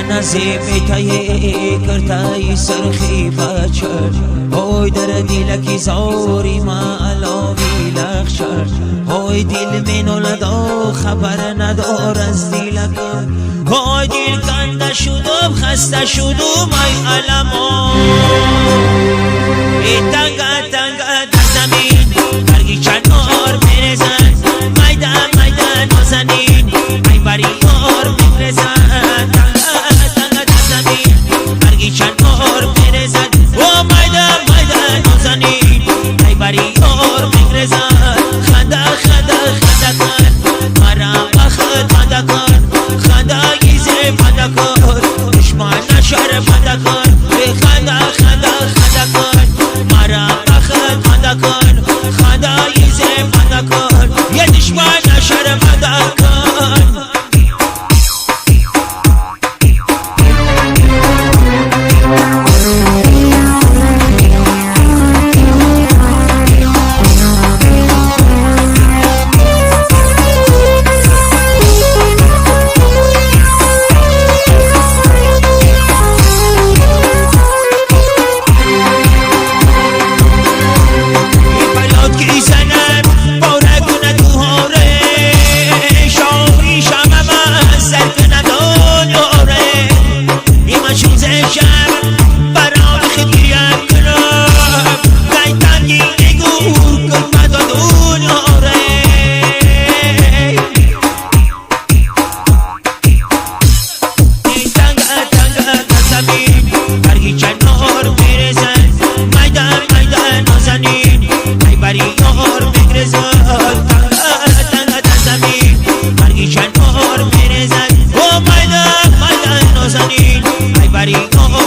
نزیمی تایی کرتای سرخی بچر های در دیلکی زاری ما علاوی لخشر های دل منو لدا خبر ندار از دیلکم های دل کنده شدم خسته شدم ای علما ای تنگا تنگا در زمین برگی چنار میرزن میدان میدان نازنین ای بریار میرزن تنگا در زمین برگی چنار میرزن او میدان میدان نازنین ای بریار میرزن خدا خدا خدا کن مرا بخت خدا کن خدا گیزه خدا کن دشمن نشر خدا کن خدا خدا خدا کن مرا بخت خدا کن خدا گیزه خدا کن یه دشمن نشر خدا کن Oh